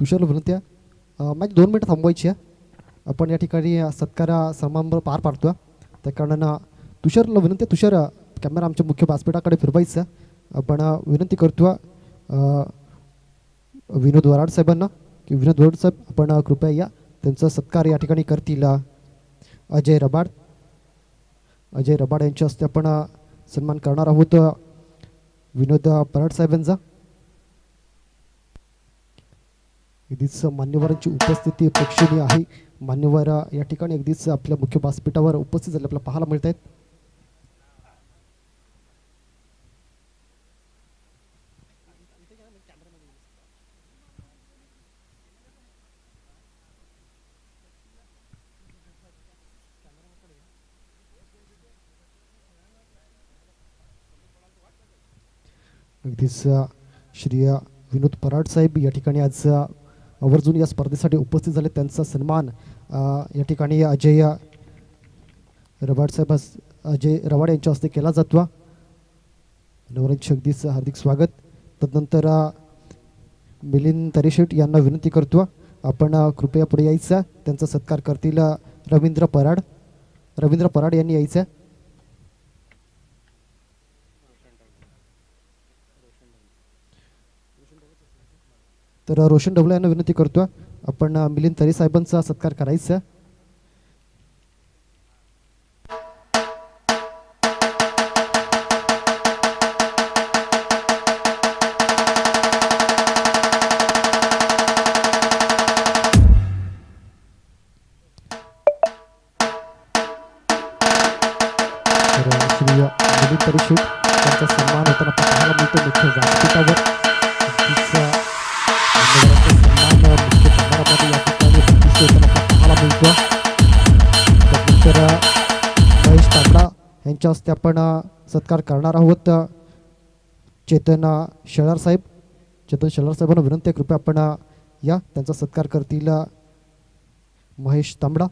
तुषारला विनंती आहे माझी 2 मिनटं थांबवायची आहे. आपण या ठिकाणी सत्कार समारंभ पार पाडतो. त्या कारणानं तुषारला विनंती आहे, तुषार कॅमेरा आमच्या मुख्य व्यासपीठाकडे फिरवायचा. आपण विनंती करतो विनोद वराड साहेबांना की विनोद वराड साहेब आपण कृपया या, त्यांचा सत्कार या ठिकाणी करतील अजय रबाड यांच्या हस्ते आपण सन्मान करणार आहोत विनोद पराड साहेबांचा. अगदीच मान्यवरांची उपस्थिती प्रेक्षणीय आहे. मान्यवर या ठिकाणी अगदीच आपल्या मुख्य व्यासपीठावर उपस्थित झाले आपल्याला पाहायला मिळत आहेत. अगदीच श्री विनोद पराड साहेब या ठिकाणी आज आवर्जून या स्पर्धेसाठी उपस्थित झाले. त्यांचा सन्मान या ठिकाणी अजय रबाड यांच्या हस्ते केला जातो. नवरांचे अगदीच हार्दिक स्वागत. तदनंतर मिलिंद तरेशेट यांना विनंती करतो आपण कृपया पुढे यायचं. त्यांचा सत्कार करतील रवींद्र पराड यांनी यायचं. तर रोशन ढवळे यांना विनंती करतो आपण मिलिंद तरे साहेबांचा सत्कार करायचा. श्री मिलिंद तरे त्यांचा सन्मान होताना पाहायला मिळतो मुख्य व्यासपीठावर. त्यानंतर महेश तांबडा यांच्या हस्ते आपण सत्कार करणार आहोत चेतन शेलार साहेबांना विनंती आहे कृपया आपण या, त्यांचा सत्कार करतील महेश तांबडा.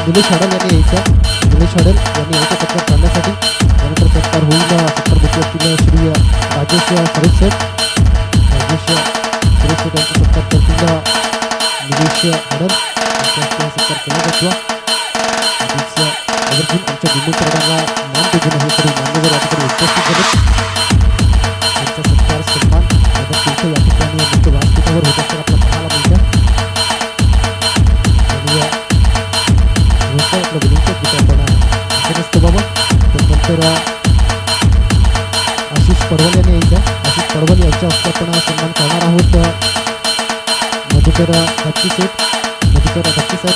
निलेश हडल यांनी यायचं सत्कार करण्यासाठी. त्यानंतर सत्कार होईल सत्कार देते असतील श्री राजेश सुरेश यांचा सत्कार करतील निलेश हडल यांचा सत्कार केला जातो. आवर्जून आमच्या निमंत्रणाला मान देऊन हे सर्व मान्यवर या ठिकाणी उपस्थित झाले. त्यांचा सत्कार सन्मान या ठिकाणी मुख्य व्यासपीठावर होत असताना आपल्याला पाहायला मिळतं. बाबा त्यानंतर आशिष पडवल यांनी यायचं. आशिष पडवल यांच्या हस्ते आपण सन्मान करणार आहोत मधुकर धक्की साहेब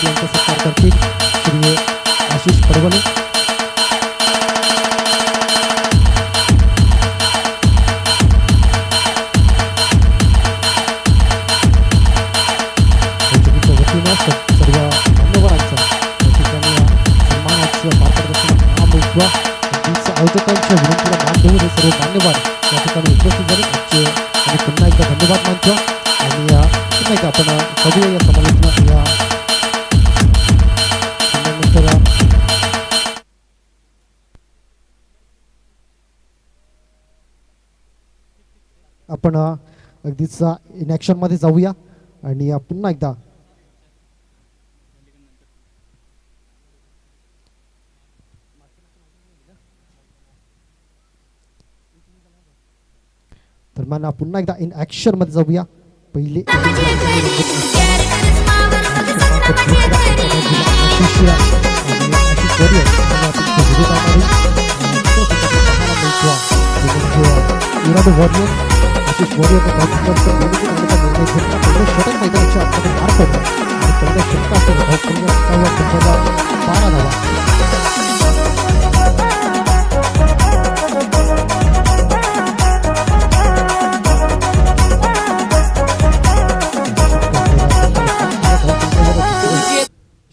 यांचा सत्कार करतील श्री आशिष पडवले. सर्व मान्यवरांचा या ठिकाणी सन्मानाचं आयोजकांच्या विनंतीला मान देऊन हे सर्व मान्यवर या ठिकाणी उपस्थित झाले. आजचे आणि पुन्हा एकदा धन्यवाद मानतो. आणि पुन्हा एकदा आपण बघूया या समालोचना या आपण अगदीच इन ॲक्शनमध्ये जाऊया आणि पुन्हा एकदा तर मला पुन्हा एकदा इन ॲक्शनमध्ये जाऊया. पहिले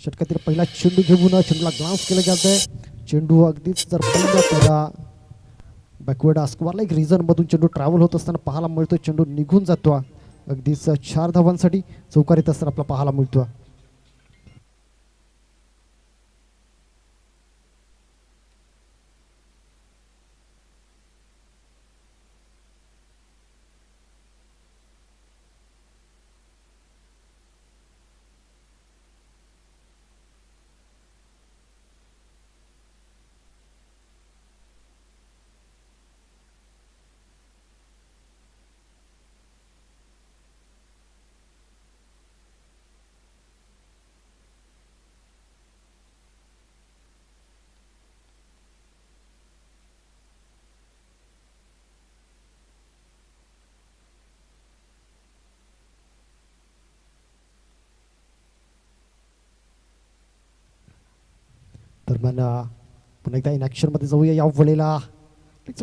षटकातील पहिला चेंडू घेऊन चेंडूला ग्लान्स केलं जात आहे. चेंडू अगदीच जर पहिला तर बॅकवर्ड स्क्वेअरला एक रिझनमधून चेंडू ट्रॅव्हल होत असताना पाहायला मिळतो. चेंडू निघून जातो. अगदीच 4 धावांसाठी चौकार येत असताना आपला पाहायला मिळतो. दरम्यान पुन्हा एकदा इन ॲक्शनमध्ये जाऊया. या वेळेला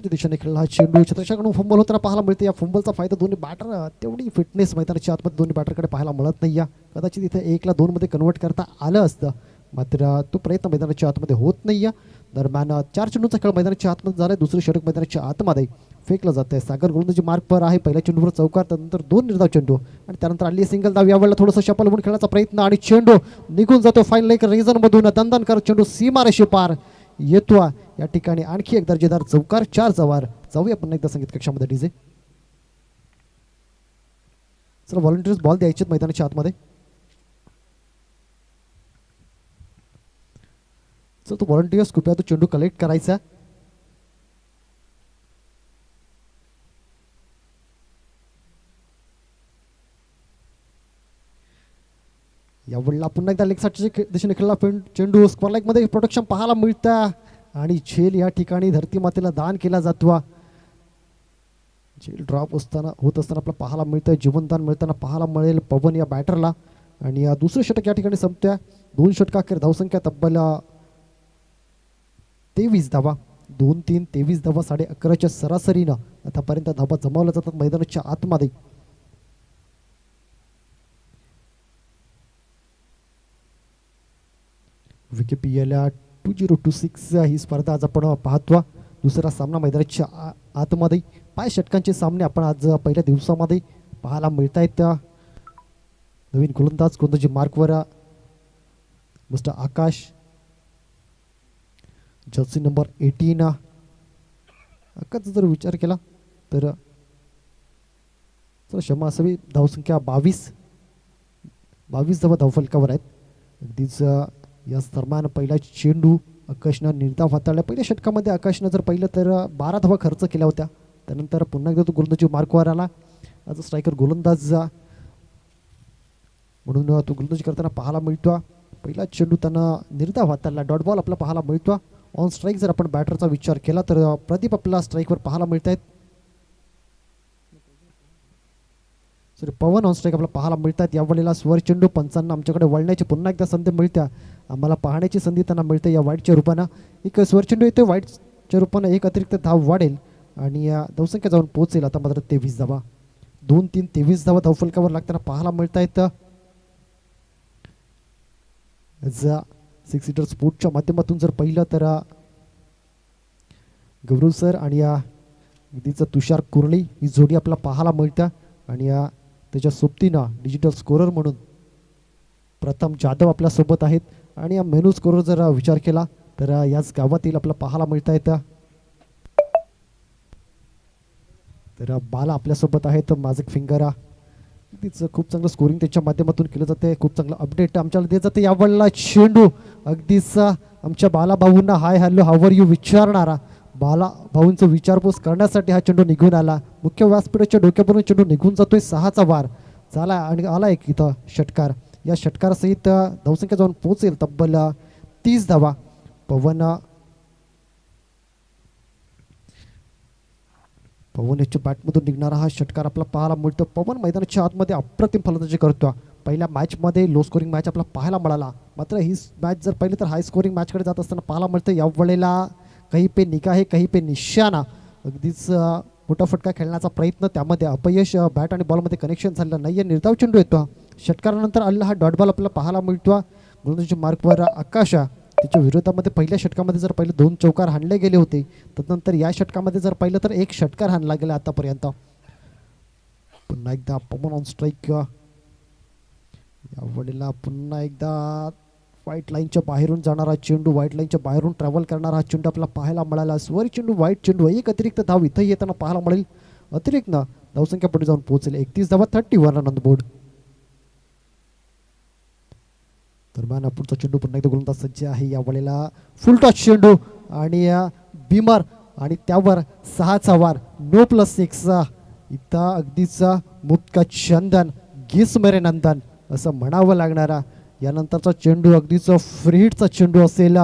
दिशेने खेळला चेंडू छत्रशाकडून फंबल होताना पाहायला मिळते. या फंबलचा फायदा दोन्ही बॅटर तेवढी फिटनेस मैदानाच्या आतमध्ये दोन्ही बॅटरकडे पाहायला मिळत नाही. कदाचित इथे 1ला 2 मध्ये कन्वर्ट करता आलं असतं, मात्र तो प्रयत्न मैदानाच्या आतमध्ये होत नाही. दरम्यान 4 चेंडूचा खेळ मैदानाच्या आतमध्ये झाला. दुसरे षटक मैदानाच्या आतमध्ये फेकलं जात आहे. सागर गोलंदाजी मार्कवर आहे. पहिल्या चेंडूवर चौकार, त्यानंतर 2 निर्धाव चेंडू आणि त्यानंतर आली सिंगल धाव. यावेळेला थोडंसं शपल म्हणून खेळण्याचा प्रयत्न आणि चेंडू निघून जातो. फायनल एक रिझनमधून दंदन करत चेंडू सीमारेषे पार येतो. या ठिकाणी आणखी एक दर्जेदार चौकार, 4 चवार. जाऊया पुन्हा एकदा संगीत कक्षामध्ये डीजे. चला व्हॉलंटियर्स बॉल द्यायचे मैदानाच्या आतमध्ये. चल तो व्हॉलंटियर्स कृपया तो चेंडू कलेक्ट करायचा. यावेळेला पुन्हा एकदा लेग साईडच्या दिशेने खेळला चेंडू स्क्वेअर लेग मध्ये प्रोटेक्शन पाहायला मिळतं आणि झेल या ठिकाणी धरती मातेला दान केला जातो. झेल ड्रॉप होत असताना आपल्याला पाहायला मिळतं. जीवनदान मिळताना पाहायला मिळेल पवन या बॅटरला. आणि दुसरं षटक या ठिकाणी संपत्या. 2 षटकाखेर धावसंख्या तब्बल 23 धावा. 2-3 23 धावा 11:30च्या सरासरीनं आतापर्यंत धावा जमावल्या जातात मैदानाच्या आतमध्ये. विकेपीएल 2026 ही स्पर्धा आज आपण पाहतो. दुसरा सामना मैदानाच्या आतमध्ये 5 षटकांचे सामने आपण आज पहिल्या दिवसामध्ये पाहायला मिळत आहेत. नवीन गोलंदाजी मार्कवर मिस्टर आकाश, जर्सी नंबर 18. आकाशचा जर विचार केला तर क्षमा असावी, धावसंख्या 22 धावा धावफलकावर आहेत. अगदीच या दरम्यान पहिला चेंडू आकाशनं निर्धाव हाताळला. पहिल्या षटकामध्ये आकाशनं जर पाहिलं तर 12 धावा खर्च केल्या होत्या. त्यानंतर पुन्हा एकदा तो गोलंदाजी मार्कवर आला. आज स्ट्रायकर गोलंदाज म्हणून तो गोलंदाजी करताना पाहायला मिळतो. पहिला चेंडू त्यांना निर्धाव हाताळला. डॉट बॉल आपला पाहायला मिळतो. ऑन स्ट्राईक जर आपण बॅटरचा विचार केला तर प्रदीप आपल्याला स्ट्राईकवर पाहायला मिळत आहेत. सॉरी, पवन ऑन स्ट्राईक आपल्याला पाहायला मिळतात. यावेळेला स्वर चेंडू पंचांना आमच्याकडे वळण्याची पुन्हा एकदा संधी मिळते. आम्हाला पाहण्याची संधी त्यांना मिळते. या वाईटच्या रूपानं एक स्वर चेंडू येतो. वाईटच्या रूपानं एक अतिरिक्त धाव वाढेल आणि धावसंख्या जाऊन पोहोचेल आता मात्र 23 धावा. 2-3 23 धावा धावफलकावर लागताना पाहायला मिळत आहेत. 6 सीटर स्पोर्टच्या माध्यमातून जर पाहिलं तर गौरव सर आणि अगदीच तुषार कुर्ली ही जोडी आपल्याला पाहायला मिळतं. आणि त्याच्या सोबतीनं डिजिटल स्कोरर म्हणून प्रथम जाधव आपल्यासोबत आहेत. आणि मेनू स्कोरर जर विचार केला तर याच गावातील आपल्याला पाहायला मिळत आहेत. तर बाला आपल्यासोबत आहे. तर मॅजिक फिंगर अगदीच खूप चांगलं स्कोरिंग त्याच्या माध्यमातून केलं जाते. खूप चांगलं अपडेट आमच्याला देत जाते. यावेळेला चेंडू अगदीच आमच्या बाला भाऊंना हाय हॅलो हावर यू विचारणारा बाला भाऊंचं विचारपूस करण्यासाठी हा चेंडू निघून आला. मुख्य व्यासपीठाच्या डोक्यावरून चेंडू निघून जातोय. 6चा वार झाला आणि आला एक इथं षटकार. या षटकारासहित धावसंख्या जाऊन पोहोचेल तब्बल 30 धावा. पवन याच्या बॅटमधून निघणारा हा षटकार आपला पाहायला मिळतो. पवन मैदानाच्या आतमध्ये अप्रतिम फलंदाजी करतो. पहिल्या मॅचमध्ये लो स्कोरिंग मॅच आपला पाहायला मिळाला. मात्र ही मॅच जर पाहिली तर हाय स्कोरिंग मॅचकडे जात असताना पाहायला मिळतं. यावेळेला काही पे निगाहे काही पे निशाणा अगदीच मोठा फटका खेळण्याचा प्रयत्न, त्यामध्ये अपयश. बॅट आणि बॉलमध्ये कनेक्शन झालेलं नाही. निर्धाव चेंडू येतो. षटकारानंतर आलेला हा डॉट बॉल आपल्याला पाहायला मिळतो. गोलंदाजीच्या मार्कवर आकाशा त्याच्या विरोधामध्ये पहिल्या षटकामध्ये जर पाहिलं 2 चौकार हाणले गेले होते. त्यानंतर या षटकामध्ये जर पाहिलं तर 1 षटकार हाणला गेला आतापर्यंत. पुन्हा एकदा पवन ऑन स्ट्राईक. यावेळेला पुन्हा एकदा व्हाईट लाईनच्या बाहेरून जाणारा चेंडू, व्हाईट लाईनच्या बाहेरून ट्रॅव्हल करणारा हा चेंडू आपल्याला पाहायला मिळाला. स्वर चेंडू व्हाईट चेंडू. एक अतिरिक्त धाव इथं येताना पाहायला मिळेल. अतिरिक्त धावसंख्या पुढे जाऊन पोहोचेल 31 धावा. 31 रन ऑन द बोर्ड. दरम्यान पुढचा चेंडू पुन्हा एकदा गोलंदाज सज्ज आहे. यावेळेला फुल टॉस चेंडू आणि बिमर आणि त्यावर 6चा वार. नो प्लस 6 इथं अगदीच मुक्का चंदन गिस मेरे नंदन असं म्हणावं लागणारा यानंतरचा चेंडू अगदीच फ्री हिटचा चेंडू असेल.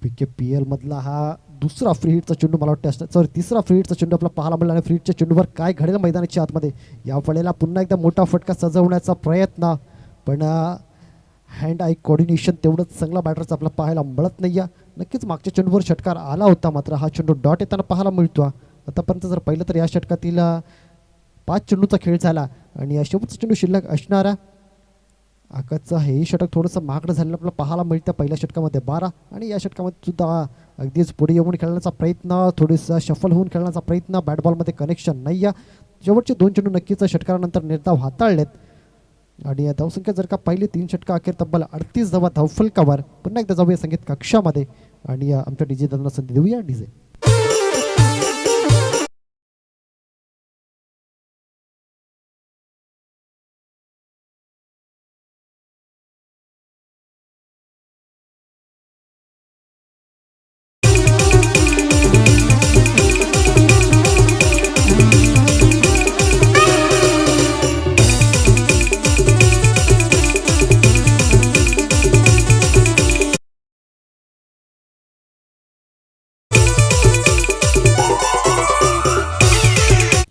PKPL मधला हा दुसरा फ्री हिटचा चेंडू मला वाटतं, सॉरी तिसरा फ्री हिटचा चेंडू आपला पाहायला मिळाला. आणि फ्री हिटच्या चेंडूवर काय घडेल मैदानाच्या आतमध्ये यावेळेला पुन्हा एकदा मोठा फटका सजवण्याचा प्रयत्न, पण हँड आय कोऑर्डिनेशन तेवढंच चांगला बॅटरचा आपला पाहायला मिळत नाही. नक्कीच मागच्या चेंडूवर षटकार आला होता, मात्र हा चेंडू डॉट येताना पाहायला मिळतो. आतापर्यंत जर पाहिलं तर या षटकातील 5 चेंडूचा खेळ झाला आणि शेवटचा चेंडू शिल्लक असणारा आकाशचं हे षटक थोडंसं महागडं झालेलं आपल्याला पाहायला मिळतं. पहिल्या षटकामध्ये 12 आणि या षटकामध्ये सुद्धा अगदीच पुढे येऊन खेळण्याचा प्रयत्न, थोडंसं शफल होऊन खेळण्याचा प्रयत्न, बॅट बॉलमध्ये कनेक्शन नाही. शेवटचे 2 चेंडू नक्कीच षटकारानंतर निर्धाव हाताळलेत. आणि धावसंख्या जर का पहिली 3 षटका अखेर तब्बल 38 धावा धावफलकावर. पुन्हा एकदा जाऊया संगीत कक्षामध्ये आणि आमच्या डीजे दादांना संधी देऊया. डीजे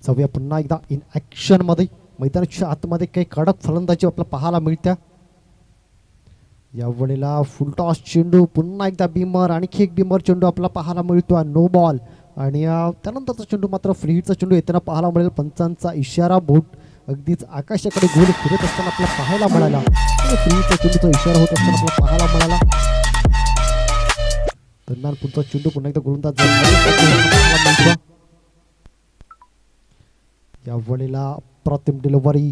जाऊया पुन्हा एकदा इन ॲक्शन मध्ये. मैदानाच्या आतमध्ये काही कडक फलंदाजी आपल्याला पाहायला मिळत्या. यावेळेला फुल टॉस चेंडू, पुन्हा एकदा बिमर, आणखी एक बिमर चेंडू आपल्याला पाहायला मिळतो. No ball. आणि त्यानंतरचा चेंडू मात्र फ्री हिटचा चेंडू येताना पाहायला मिळेल. पंचांचा इशारा बोट अगदीच आकाशाकडे गोल फिरत असताना आपल्याला पाहायला मिळाला. फ्री हिटचा चेंडूचा इशारा होत असताना आपल्याला पाहायला मिळाला. दरम्यान पुढचा चेंडू पुन्हा एकदा गोलंदाज यावेळेला अप्रतिम डिलिव्हरी,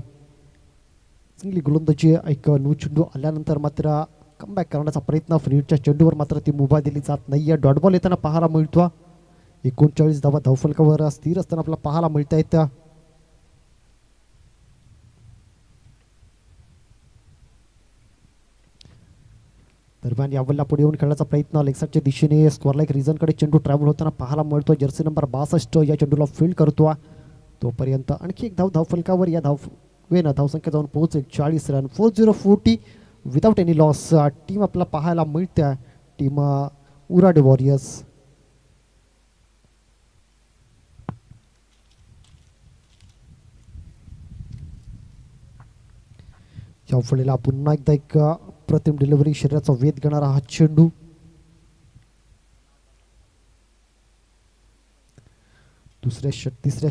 चांगली गोलंदाजी. एक न्यू चेंडू आल्यानंतर मात्र कमबॅक करण्याचा प्रयत्न. फ्री हिटच्या चेंडूवर मात्र ती मुभा दिली जात नाही. डॉट बॉल येताना पाहायला मिळतो. 39 धावा धावफलकावर स्थिर असताना आपल्याला पाहायला मिळत आहेत. दरम्यान यावेळेला पुढे येऊन खेळण्याचा प्रयत्न. लेगसाईडच्या दिशेने स्क्वेअर लाईक रिझनकडे चेंडू ट्रॅव्हल होताना पाहायला मिळतो. जर्सी नंबर 62 या चेंडूला फील्ड करतो. तोपर्यंत आणखी एक धावफलकावर या धावसंख्या जाऊन पोहोचेल 40 run. 4040 without any loss team आपल्याला पाहायला मिळते. Team Urade warriors. यावेळेला पुन्हा एकदा एक प्रतिम डिलिव्हरी, शरीराचा वेध घेणारा हा चेंडू. तिसऱ्या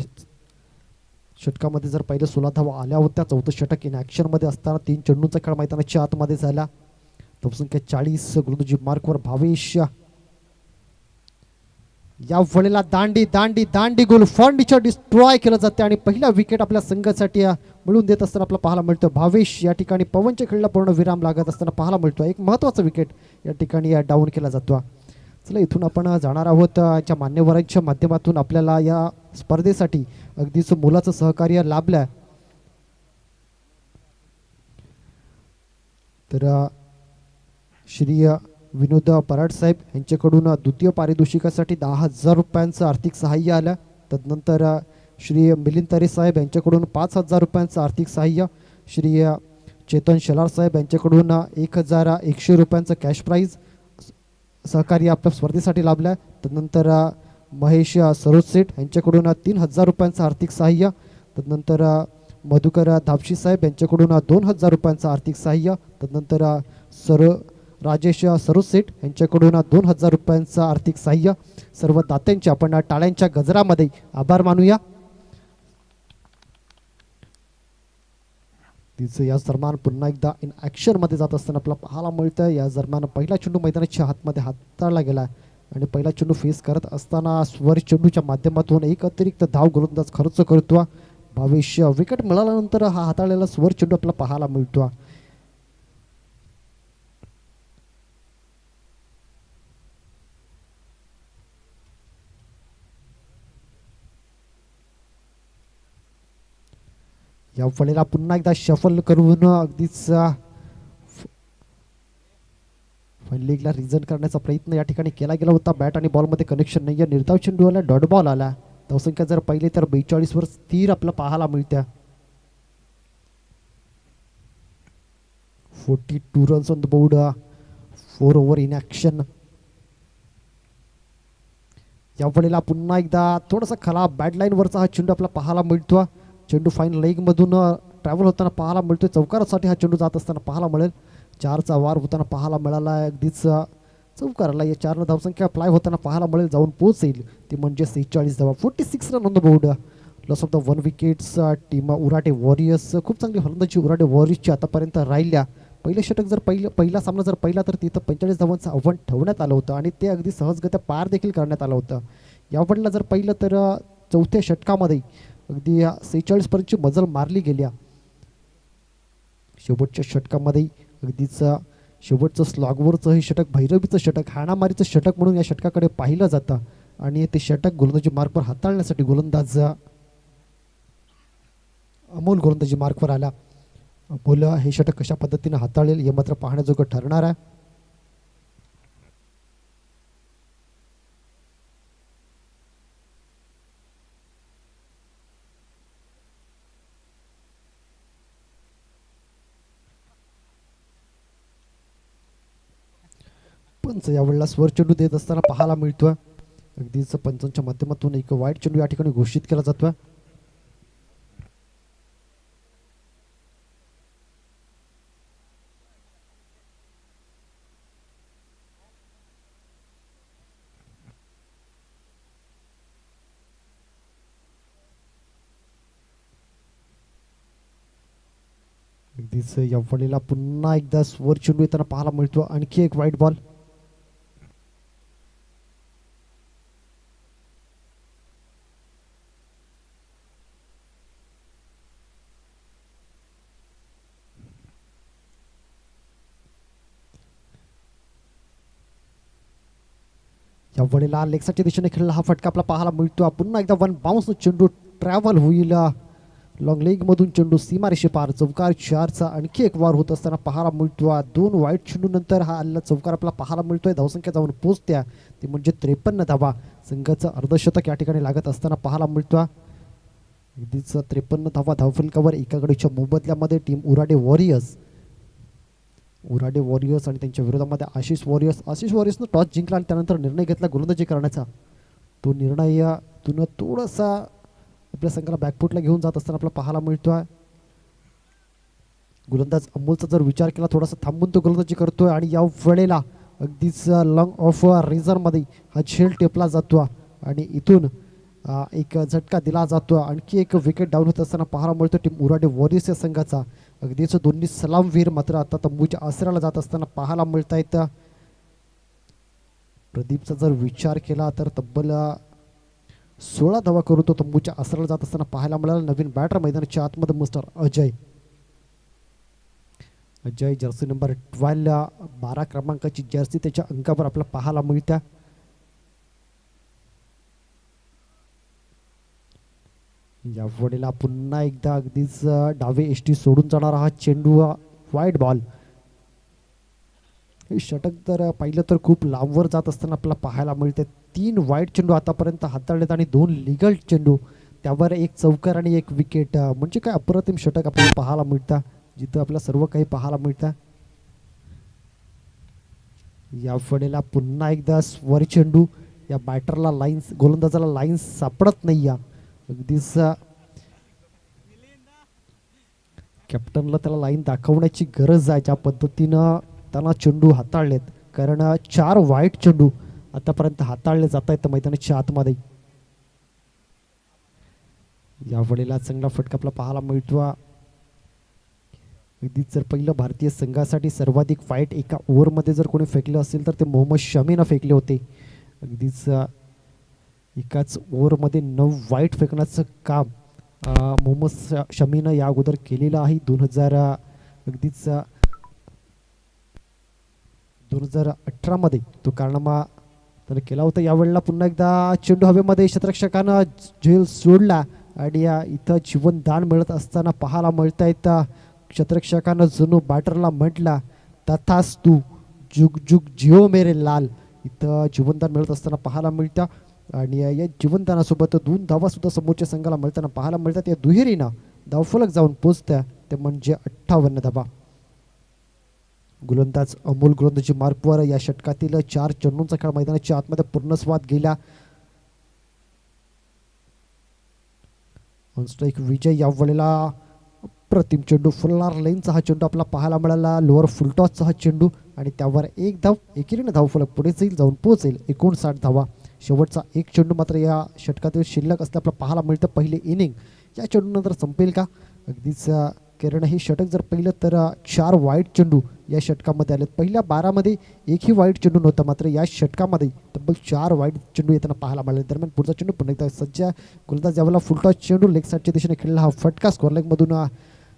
षटकामध्ये जर पाहिलं 16 धावा आल्या होत्या. 4थं षटक इन ॲक्शनमध्ये असताना 3 चेंडूंचा खेळ मैदानाच्या आतमध्ये झाला. धावसंख्या 40. गोलंदाजी मार्कवर भावेश. या वेळेला दांडी दांडी दांडी गोल फर्निचर डिस्ट्रॉय केलं जाते आणि पहिला विकेट आपल्या संघासाठी मिळून देत असताना आपल्याला पाहायला मिळतं. भावेश या ठिकाणी पवनच्या खेळला पूर्ण विराम लागत असताना पाहायला मिळतो. एक महत्त्वाचा विकेट या ठिकाणी डाऊन केला जातो. चला इथून आपण जाणार आहोत ज्या मान्यवरांच्या माध्यमातून आपल्याला या स्पर्धेसाठी अगदीच मोलाचं सहकार्य लाभलं. तर श्री विनोद पराड साहेब यांच्याकडून द्वितीय पारितोषिकासाठी 10,000 रुपयांचं आर्थिक सहाय्य आलं. तदनंतर श्री मिलिंद तरे साहेब यांच्याकडून 5,000 रुपयांचं आर्थिक सहाय्य, श्री चेतन शेलार साहेब यांच्याकडून 1,100 रुपयांचं कॅश प्राईज सहकार्य आपल्या स्पर्धेसाठी लाभलं. तदनंतर महेश सरोज सेठ यांच्याकडून 3,000 रुपयांचं आर्थिक सहाय्य. तदनंतर मधुकर धापशी साहेब यांच्याकडून 2,000 रुपयांचं आर्थिक सहाय्य. तदनंतर राजेश सरोज सेठ यांच्याकडून 2,000 रुपयांचं आर्थिक सहाय्य. सर्व दात्यांचे आपण टाळ्यांच्या गजरामध्ये आभार मानूया. तिचं या दरम्यान पुन्हा एकदा इन ॲक्शनमध्ये जात असताना आपल्याला पाहायला मिळतं. या दरम्यान पहिला चेंडू मैदानाच्या हातमध्ये हाताळला गेला आणि पहिला चेंडू फेस करत असताना स्वर चेंडूच्या माध्यमातून एक अतिरिक्त धाव गोलंदाज खर्च करतो. भविष्य विकेट मिळाल्यानंतर हा हाताळलेला स्वर चेंडू आपल्याला पाहायला मिळतो. या फळीला पुन्हा एकदा शफल करून अगदीच लीगला रिझन करण्याचा प्रयत्न या ठिकाणी केला गेला होता. बॅट आणि बॉलमध्ये कनेक्शन नाही आहे. निर्धाव चेंडू आला, डॉट बॉल आला. धावसंख्या जर पाहिली तर 42 वर स्थिर आपल्याला पाहायला मिळत्या. 42 runs on the board, 4 over in action. या फळीला पुन्हा एकदा थोडासा खला बॅट लाईनवरचा हा चेंडू आपल्याला पाहायला मिळतो. चेंडू फाईन लेगमधून ट्रॅव्हल होताना पाहायला मिळतोय. चौकारासाठी हा चेंडू जात असताना पाहायला मिळेल. 4चा वार होताना पाहायला मिळाला आहे. अगदीच चौकाराला या 4 धावसंख्या फ्लाय होताना पाहायला मिळेल. जाऊन पोहोचेल ती म्हणजे 46 धावा. 46 run on the board. Loss of the 1 wickets. Team Urate warriors खूप चांगली फलंदाजी उराटे वॉरियर्सची आतापर्यंत राहिल्या. पहिले षटक जर पहिला सामना जर पहिला तर तिथं 45 धावांचं आव्हान ठेवण्यात आलं होतं आणि ते अगदी सहजगत्या पार देखील करण्यात आलं होतं. यावेळेला जर पहिलं तर चौथ्या षटकामध्ये अगदी 46 पर्यंतची मजल मारली गेल्या. शेवटच्या षटकामध्ये अगदीच शेवटचं स्लॉगवरचं हे षटक भैरवीचं षटक, हाणामारीचं षटक म्हणून या षटकाकडे पाहिलं जातं आणि ते षटक गोलंदाजी मार्कवर हाताळण्यासाठी गोलंदाज अमोल गोलंदाजी मार्कवर आला. अमोल हे षटक कशा पद्धतीने हाताळेल हे मात्र पाहण्याजोगं ठरणार आहे. पंच यावेळेला स्वर चेंडू देत असताना पाहायला मिळतोय. अगदीच पंचांच्या माध्यमातून एक वाईट चेंडू या ठिकाणी घोषित केला जातोय. अगदीच या फळीला पुन्हा एकदा स्वर चेंडू येताना पाहायला मिळतो. आणखी एक वाईट बॉल. या वडीला लेगसाच्या दिशेने खेळला हा फटका आपला पाहायला मिळतो. पुन्हा एकदा 1 बाउन्स चेंडू ट्रॅव्हल होईल लॉंग लेग मधून. चेंडू सीमारेषे पार चौकार 4चा आणखी एक वार होत असताना पाहायला मिळतो. 2 वाईट चेंडू नंतर हा आलेला चौकार आपला पाहायला मिळतोय. धावसंख्या जाऊन पोहोचत्या ती म्हणजे 53 धावा. संघाचं अर्धशतक या ठिकाणी लागत असताना पाहायला मिळतो. अगदीच 53 धावा धावफलकावर. एकाकडीच्या मोबदल्यामध्ये टीम उराडे वॉरियर्स आणि त्यांच्या विरोधामध्ये आशिष वॉरियर्सनं टॉस जिंकला आणि त्यानंतर निर्णय घेतला गोलंदाजी करण्याचा. तो निर्णयातून थोडासा आपल्या संघाला बॅकफुटला घेऊन जात असताना आपल्याला पाहायला मिळतोय. गोलंदाज अमोलचा जर विचार केला थोडासा थांबून तो गोलंदाजी करतोय आणि या वेळेला अगदीच लॉंग ऑफ रेझरमध्ये हा झेल टेपला जातो आणि इथून एक झटका दिला जातो. आणखी एक विकेट डाऊन होत असताना पाहायला मिळतो टीम उराडे वॉरियर्स या संघाचा. अगदीच दोन्ही सलामवीर मात्र आता तंबूच्या आसराला जात असताना पाहायला मिळत आहेत. प्रदीपचा जर विचार केला तर तब्बल 16 धावा करून तो तंबूच्या आसराला जात असताना पाहायला मिळाला. नवीन बॅटर मैदानाच्या आतमध्ये मिस्टर अजय जर्सी नंबर 12 12 क्रमांकाची जर्सी त्याच्या अंकावर आपल्याला पाहायला मिळत्या. या वडेला पुन्हा एकदा अगदीच डावे एसटी सोडून जाणारा हा चेंडू, वाईट बॉल. हे षटक तर पाहिलं तर खूप लांबवर जात असताना आपल्याला पाहायला मिळते. 3 वाईट चेंडू आतापर्यंत हाताळलेत आणि 2 लिगल चेंडू, त्यावर 1 चौकार आणि 1 विकेट. म्हणजे काय अप्रतिम षटक आपल्याला पाहायला मिळतं, जिथं आपल्याला सर्व काही पाहायला मिळतं. या वडेला पुन्हा एकदा स्वर चेंडू. या बॅटरला लाईन्स, गोलंदाजाला लाईन्स सापडत नाही. या अगदीच कॅप्टनला त्याला लाईन दाखवण्याची गरज आहे, ज्या पद्धतीनं त्यांना चेंडू हाताळलेत. कारण 4 वाईट चेंडू आतापर्यंत हाताळले जात आहेत मैदानाच्या आतमध्ये. या वडेला चांगला फटका आपला पाहायला मिळतो. अगदीच जर पहिलं भारतीय संघासाठी सर्वाधिक वाईट एका ओव्हरमध्ये जर कोणी फेकलं असेल तर ते मोहम्मद शमीनं फेकले होते. अगदीच एकाच ओव्हरमध्ये 9 वाईट फेकण्याचं काम मोहम्मद शमीनं या अगोदर केलेलं आहे. 2018 मध्ये तो कारनामा त्याने केला होता. यावेळेला पुन्हा एकदा चेंडू हवेमध्ये क्षेत्ररक्षकानं झेल सोडला आणि इथं जीवनदान मिळत असताना पाहायला मिळत आहेत. क्षेत्ररक्षकानं जणू बॅटरला म्हटला, तथास्तु जुग जुग जिओ मेरे लाल. इथं जीवनदान मिळत असताना पाहायला मिळतं. आणि या जीवनदानासोबत 2 धावा सुद्धा समोरच्या संघाला मिळताना पाहायला मिळतात. या दुहेरीनं धावफलक जाऊन पोचत्या, ते म्हणजे 58 धावा. गोलंदाज अमोल गोलंदाजी मार्कवर या षटकातील 4 चेंडूंचा खेळ मैदानाच्या आतमध्ये पूर्णस्वाद गेला. ऑन स्ट्राईक विजय. या वेळेला प्रतिम चेंडू, फुलणार लेनचा हा चेंडू आपला पाहायला मिळाला. लोअर फुलटॉसचा हा चेंडू आणि त्यावर 1 धाव. एकेरीने धावफलक पुढे जाऊन पोहोचेल 59 धावा. शेवटचा 1 चेंडू मात्र या षटकातील शिल्लक असते आपल्याला पाहायला मिळतं. पहिली इनिंग या चेंडूनंतर संपेल का? अगदीच कारण हे षटक जर पाहिलं तर 4 वाईट चेंडू या षटकामध्ये आलेत. पहिल्या 12 मध्ये एकही वाईट चेंडू नव्हता, मात्र या षटकामध्ये तब्बल 4 वाईट चेंडू येताना पाहायला मिळाले. दरम्यान पुढचा चेंडू पुन्हा एकदा सज्ज गोलंदाज यावेळेला फुलटॉस चेंडू लेग साईडच्या दिशेने खेळला. हा फटका स्कोअर लेगमधून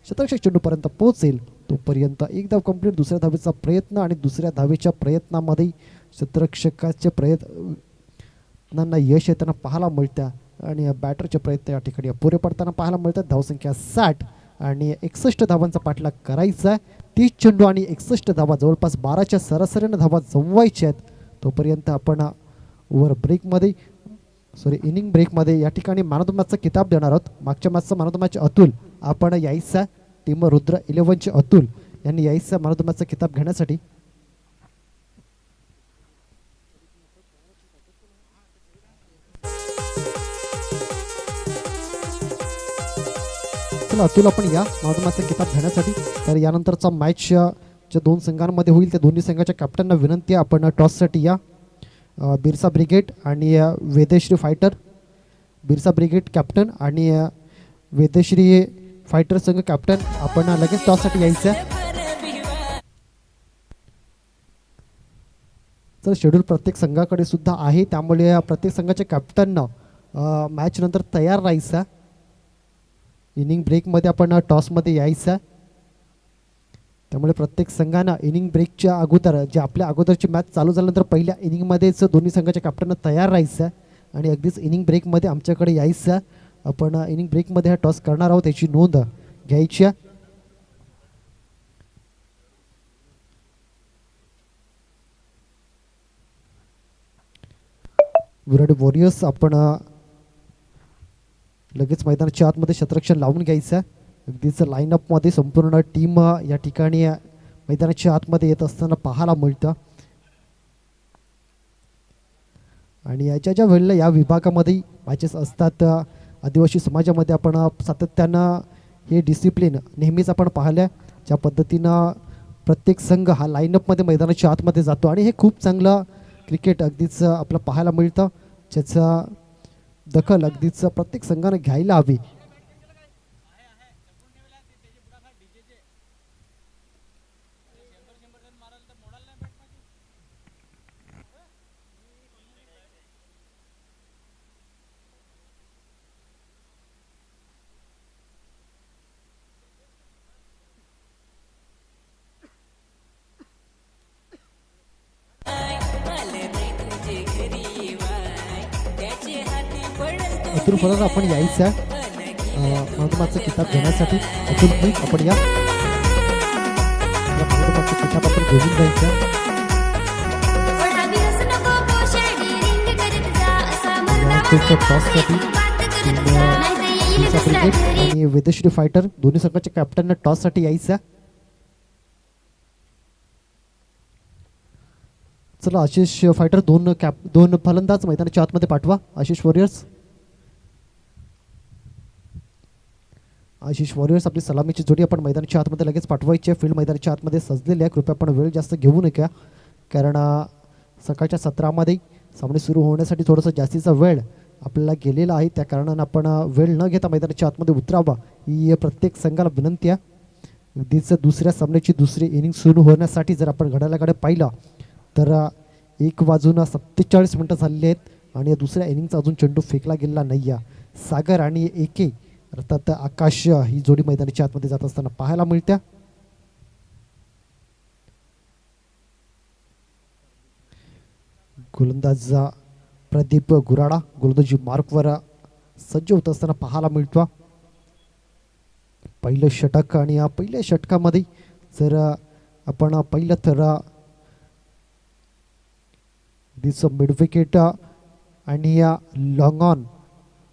शतरक्षक चेंडूपर्यंत पोहोचेल. तोपर्यंत 1 धाव कंप्लीट. दुसऱ्या धावेचा प्रयत्न आणि दुसऱ्या धावेच्या प्रयत्नामध्ये शतरक्षकाचे प्रयत्नांना यश येताना पाहायला मिळतं आणि बॅटरचे प्रयत्न या ठिकाणी अपुरे पडताना पाहायला मिळतात. धावसंख्या 60 आणि 61 धावांचा पाठलाग करायचा. 30 चेंडू आणि 61 धावा, जवळपास 12च्या सरासरीने धावा जमवायच्या आहेत. तोपर्यंत आपण इनिंग ब्रेकमध्ये या ठिकाणी मॅन ऑफ द मॅचचा किताब देणार आहोत. मागच्या मॅचचा man of the match Atul, आपण यायचा टीम रुद्र 11चे अतुल यांनी यायचा मॅन ऑफ द मॅचचा किताब घेण्यासाठी. चला अतुल, आपण या मॅन ऑफ द मॅचचा किताब घेण्यासाठी. तर यानंतरचा मॅच ज्या 2 संघांमध्ये होईल त्या दोन्ही संघाच्या कॅप्टनना विनंती आहे, आपण टॉससाठी या. बिरसा ब्रिगेड आणि वेदेश्री फायटर. बिरसा ब्रिगेड कॅप्टन आणि वेदेश्री फायटर संघ कॅप्टन, आपण लगेच टॉससाठी यायचं. तर शेड्यूल प्रत्येक संघाकडे सुद्धा आहे, त्यामुळे प्रत्येक संघाच्या कॅप्टननं मॅच नंतर तयार राहायचा. इनिंग ब्रेकमध्ये आपण टॉसमध्ये यायचं. त्यामुळे प्रत्येक संघानं इनिंग ब्रेकच्या अगोदर, जे आपल्या अगोदरची मॅच चालू झाल्यानंतर पहिल्या इनिंगमध्येच दोन्ही संघाच्या कॅप्टननं तयार राहायचं आणि अगदीच इनिंग ब्रेकमध्ये आमच्याकडे यायचं. आपण इनिंग ब्रेकमध्ये हा टॉस करणार आहोत, याची नोंद घ्यायची. विराट वॉरियर्स, आपण लगेच मैदानाच्या आतमध्ये शतरक्षण लावून घ्यायचं. अगदीच लाईनअपमध्ये संपूर्ण टीम या ठिकाणी मैदानाच्या आतमध्ये येत असताना पाहायला मिळतं. आणि ज्या वेळेला या विभागामध्ये मॅचेस असतात आदिवासी समाजामध्ये, आपण सातत्यानं हे डिसिप्लिन नेहमीच आपण पाहिलं, ज्या पद्धतीनं प्रत्येक संघ हा लाईनअपमध्ये मैदानाच्या आतमध्ये जातो आणि हे खूप चांगलं क्रिकेट अगदीच आपलं पाहायला मिळतं, ज्याचा दखल अगदीच प्रत्येक संघानं घ्यायला हवी. आपण यायचं. महत्त्वाचं किताब घेण्यासाठी आपण या महत्त्वाचं किताब आपण घेऊन जायचं. टॉससाठी आणि वेदश्री फायटर दोन्ही संघाच्या कॅप्टनने टॉससाठी यायचं. चला आशिष फायटर दोन फलंदाज मैदानाच्या आतमध्ये पाठवा. आशिष वॉरियर्स आपली सलामीची जोडी आपण मैदानाच्या आतमध्ये लगेच पाठवायची आहे. फील्ड मैदानाच्या आतमध्ये सजलेली आहे. कृपया आपण वेळ जास्त घेऊ नका, कारण सकाळच्या सत्रामध्ये सामने सुरू होण्यासाठी थोडंसं जास्तीचा वेळ आपल्याला गेलेला आहे. त्या कारणानं आपण वेळ न घेता मैदानाच्या आतमध्ये उतरावा ही प्रत्येक संघाला विनंती आहे. अगदीच दुसऱ्या सामन्याची दुसरी इनिंग सुरू होण्यासाठी जर आपण घड्याळाकडे पाहिलं तर 1:47 मिनटं झालेली आहेत आणि या दुसऱ्या इनिंगचा अजून चेंडू फेकला गेलेला नाही आहे. सागर आणि एके अर्थात आकाश ही जोडी मैदानाच्या आतमध्ये जात असताना पाहायला मिळत्या. गोलंदाज प्रदीप गुराडा गोलंदाजी मार्कवर सज्ज होत असताना पाहायला मिळतो. पहिलं षटक आणि या पहिल्या षटकामध्ये जर आपण पहिलं तर मिड विकेट आणि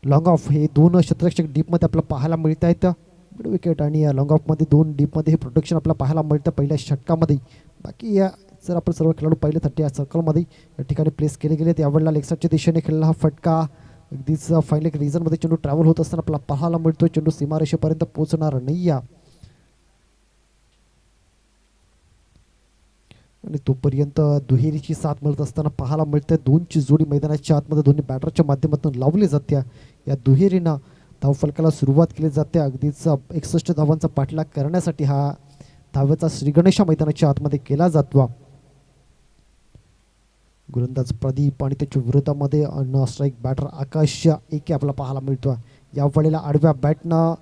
लॉंग ऑफ हे दोन शतरक्षक डीपमध्ये आपल्याला पाहायला मिळत आहेत. मिड विकेट आणि लॉंग ऑफमध्ये दोन डीपमध्ये हे प्रोटेक्शन आपल्याला पाहायला मिळतं पहिल्या षटकामध्ये. बाकी या जर आपण सर्व खेळाडू पाहिले 30 या सर्कलमध्ये या ठिकाणी प्लेस केले गेले. त्यावेळेला लेगसाईडच्या दिशेने खेळलेला हा फटका अगदीच फायनल एक रिझनमध्ये चेंडू ट्रॅव्हल होत असताना आपल्याला पाहायला मिळतो. चेंडू सीमारेषेपर्यंत पोहोचणार नाही आणि तोपर्यंत दुहेरीची साथ मिळत असताना पाहायला मिळते. दोनची जोडी मैदानाच्या आतमध्ये दोन्ही बॅटरच्या माध्यमातून लावली जाते. या दुहेरीनं धावफलकाला सुरुवात केली जाते. अगदीच 61 धावांचा पाठलाग करण्यासाठी हा धावेचा श्रीगणेशा मैदानाच्या आतमध्ये केला जातो. गोलंदाज प्रदीप आणि त्याच्या विरोधामध्ये स्ट्राईक बॅटर आकाश एके आपल्याला पाहायला मिळतो. या वेळेला आडव्या बॅटनं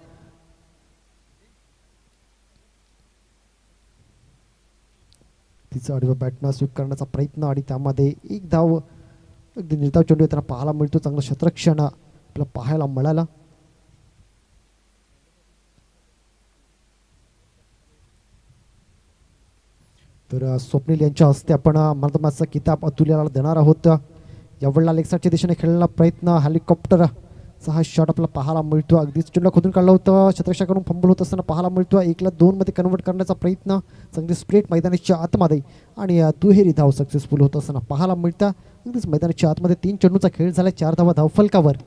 तिचं आडव्या बॅटनं स्वीप करण्याचा प्रयत्न आणि त्यामध्ये एक धाव अगदी निर्धाव चेंडू त्यांना पाहायला मिळतो. चांगलं क्षेत्ररक्षण आपल्याला पाहायला मिळालं. तर स्वप्नील यांच्या हस्ते आपण मॅन ऑफ द मॅचचा किताब अतुल्याला देणार आहोत. यावेळेला लेगसाईडच्या दिशेने खेळलेला प्रयत्न हेलिकॉप्टरचा हा शॉट आपल्याला पाहायला मिळतो. अगदीच चेंडूला खोदून काढलं होतं. शतरक्षकाकडून फंबल होत असताना पाहायला मिळतो. 1-2 मध्ये कन्वर्ट करण्याचा प्रयत्न चांगली स्प्रेट मैदानाच्या आतमध्ये आणि दुहेरी धाव सक्सेसफुल होत असताना पाहायला मिळतं. अगदीच मैदानाच्या आतमध्ये 3 चेंडूचा खेळ झाला. 4 धावा धावफलकावर.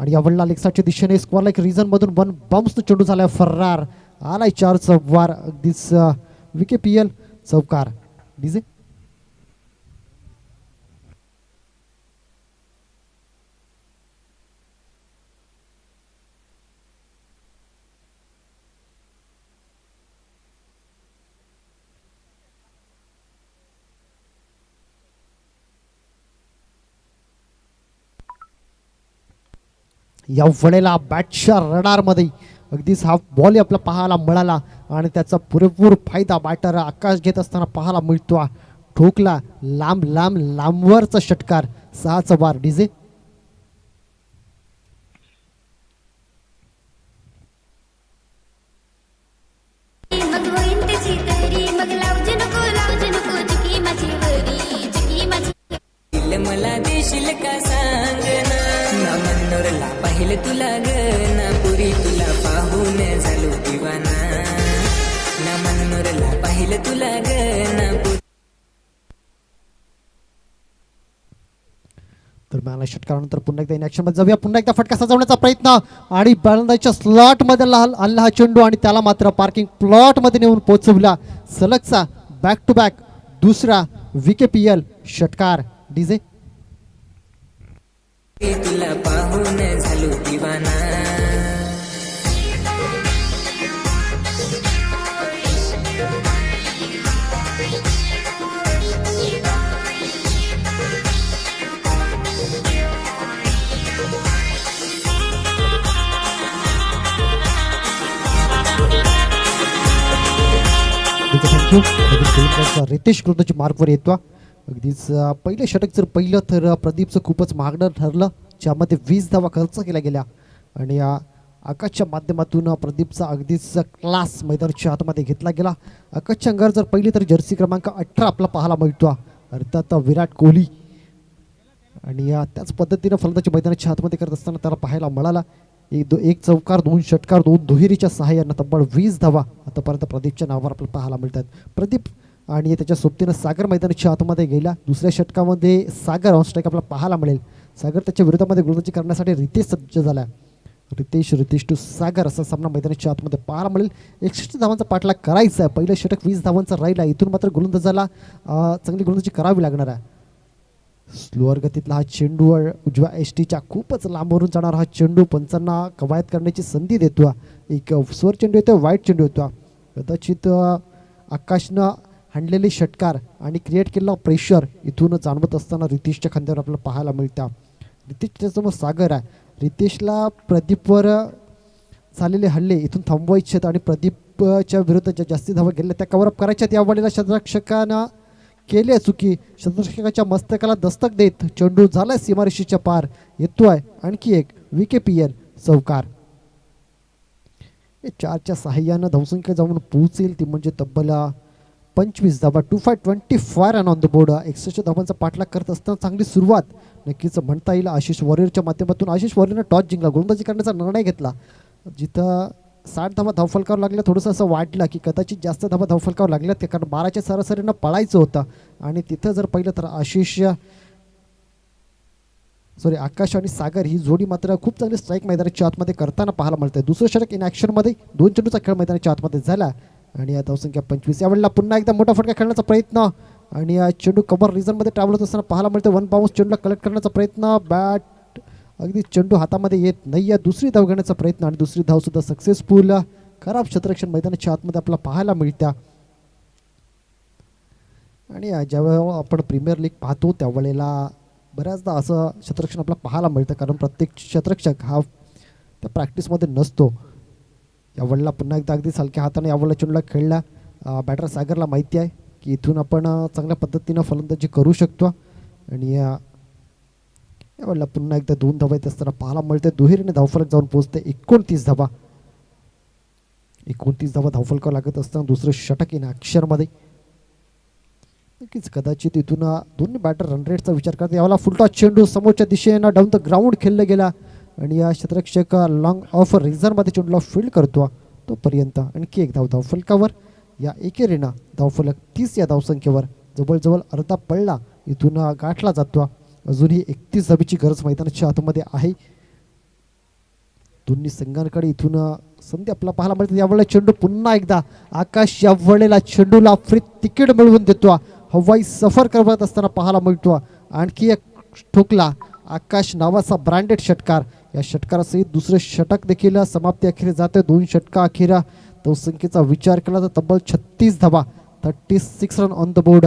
आणि यावेळेला लेगसाईडच्या दिशेने स्क्वेअर लाईक रिझन मधून 1 बाउन्सनं चेंडू झालाय फरार. आलाय 4 चौकार. अगदीच विकेपीएल चौकार. डीजे या वेळेला बॅटच्या रडारमध्ये अगदीच हा बॉल आपल्याला पाहायला मिळाला आणि त्याचा पुरेपूर फायदा बॅटर आकाश घेत असताना पाहायला मिळतो. ठोकला लांबवरचा षटकार. 6चा बार. डीजे मला देशील का सांग ना मनोरला पाहिलं तुला ग ना पुरी तुला पाहून झालो दिवाना ना मनोरला पाहिलं तुला ग ना. तर मला षटकारानंतर पुन्हा एकदा ॲक्शन मध्ये जाऊया. पुन्हा एकदा फटका सजवण्याचा प्रयत्न आणि बॅलंदाच्या स्लॉट मध्ये आणला हा चेंडू आणि त्याला मात्र पार्किंग प्लॉट मध्ये नेऊन पोहोचवला. सलगचा बॅक टू बॅक दुसरा विकेपीएल षटकार. डीजे तुला पाहून झालो दिवाना. चेंडू रितेश गोलंदाजी मार्कवर येतो. अगदीच पहिलं षटक जर पहिलं तर प्रदीपचं खूपच महागडं ठरलं, ज्यामध्ये 20 धावा खर्च केल्या गेल्या. आणि आकाशच्या माध्यमातून प्रदीपचा अगदीच क्लास मैदानाच्या हातामध्ये घेतला गेला. आकाशच्या अंगावर जर पहिली तर जर्सी क्रमांक 18 आपला पाहायला मिळतो, अर्थात विराट कोहली. आणि त्याच पद्धतीनं फलंदाजी मैदानाच्या हातमध्ये करत असताना त्याला पाहायला मिळाला. एक चौकार, 2 षटकार, 2 दुहेरीच्या सहाय्यानं तब्बल 20 धावा आतापर्यंत प्रदीपच्या नावावर आपल्याला पाहायला मिळतात. प्रदीप आणि त्याच्या सोबतीनं सागर मैदानाच्या हातामध्ये गेला. दुसऱ्या षटकामध्ये सागर ऑन स्ट्राईक आपल्याला पाहायला मिळेल. सागर त्याच्या विरोधामध्ये गोलंदाजी करण्यासाठी रितेश सज्ज झाला. रितेश टू सागर असा सामना मैदानाच्या आतमध्ये पाहायला मिळेल. 61 धावांचा पाठलाग करायचा आहे. पहिलं षटक 20 धावांचा राहिला. इथून मात्र गोलंदाजाला चांगली गोलंदाजी करावी लागणार आहे. स्लोअर गतीतला हा चेंडू उजव्या एसटीच्या खूपच लांबवरून जाणारा हा चेंडू पंचांना कवायत करण्याची संधी देतो. एक स्वर चेंडू येतो, वाईट चेंडू येतो. कदाचित आकाशनं हाणलेले षटकार आणि क्रिएट केलेला प्रेशर इथून जाणवत असताना रितेशच्या खांद्यावर आपल्याला पाहायला मिळतं. रितेशच्या समोर सागर आहे. रितेशला प्रदीपवर झालेले हल्ले इथून थांबवायचे आहेत आणि प्रदीपच्या विरुद्ध ज्या जास्ती धावा गेल्या त्या कव्हरअप करायच्या आहेत. यावेळेला क्षेत्ररक्षकानं केली चुकी. क्षेत्ररक्षकाच्या मस्तकाला दस्तक देत चेंडू झालाय सीमारेषेच्या पार. येतोय आणखी एक VKPL चौकार. 4च्या सहाय्यानं धावसंख्या जाऊन पोहोचेल ती म्हणजे तब्बल 25 धावा. 25 रन ऑन द बोर्ड. 61 धावांचा पाठलाग करत असताना चांगली सुरुवात नक्कीच म्हणता येईल. आशिष वॉरियरच्या माध्यमातून आशिष वॉरियरनं टॉस जिंकला, गोलंदाजी करण्याचा निर्णय घेतला. जिथं 60 धावा धावफलकावर लागल्या थोडंसं असं वाटलं की कदाचित जास्त धावा धावफलकावर लागल्यात, कारण 12च्या सरासरीनं पळायचं होतं. आणि तिथं जर पाहिलं तर आकाश आणि सागर ही जोडी मात्र खूप चांगली स्ट्राईक मैदानाच्या आतमध्ये करताना पाहायला मिळते. दुसरं षटक इन ॲक्शनमध्ये 2 चेंडूचा खेळ मैदानाच्या आतमध्ये झाला आणि या धावसंख्या 25. यावेळेला पुन्हा एकदा मोठा फटका खेळण्याचा प्रयत्न आणि चेंडू कव्हर रिझनमध्ये ट्रॅव्हल होत असताना पाहायला मिळते. 1 बाउन्स चेंडूला कलेक्ट करण्याचा प्रयत्न, बॅट अगदी चेंडू हातामध्ये येत नाही. दुसरी धाव घेण्याचा प्रयत्न आणि दुसरी धाव सुद्धा सक्सेसफुल. खराब क्षेत्ररक्षण मैदानाच्या आतमध्ये आपल्याला पाहायला मिळत्या. आणि ज्यावेळेला आपण प्रीमियर लीग पाहतो त्यावेळेला बऱ्याचदा असं क्षेत्ररक्षण आपल्याला पाहायला मिळतं, कारण प्रत्येक क्षेत्ररक्षक हा त्या प्रॅक्टिसमध्ये नसतो. यावेळेला पुन्हा एकदा अगदी हलक्या हाताने यावेळेला चेंडूला खेळला. बॅटर सागरला माहिती आहे की इथून आपण चांगल्या पद्धतीनं फलंदाजी करू शकतो. आणि यावेळेला पुन्हा एकदा 2 धावा येत असताना पाहायला मिळते. दुहेरीने धावफलक जाऊन पोहोचते 29 धावा. 29 धावा धावफलकावर लागत असताना दुसरं षटक इन ॲक्शनमध्ये. नक्कीच कदाचित इथून दोन्ही बॅटर रन रेटचा विचार करतात. यावेळेला फुलटॉस चेंडू समोरच्या दिशेनं डाऊन द ग्राउंड खेळला गेला आणि या क्षेत्ररक्षक लॉंग ऑफ रिझनमध्ये चेंडूला फील्ड करतो. तोपर्यंत आणखी एक धाव धावफलकावर. या एकेरीनं धावफलक 30 या धावसंख्येवर जवळजवळ अर्धा पडला इथून गाठला जातो. अजूनही 31 धाबीची गरज मैदानाच्या आतमध्ये आहे. दोन्ही संघांकडे इथून संधी आपल्याला पाहायला मिळते. यावेळेला चेंडू पुन्हा एकदा आकाश यावेळेला चेंडूला फ्री तिकीट मिळवून देतो. हवाई सफर करत असताना पाहायला मिळतो. आणखी एक ठोकला आकाश नावाचा ब्रँडेड षटकार. या षटकारासहित दुसरे षटक देखील समाप्ती अखेर जाते. 2 षटका अखेर धावसंख्येचा विचार केला तर तब्बल 36 धावा 36 रन ऑन द बोर्ड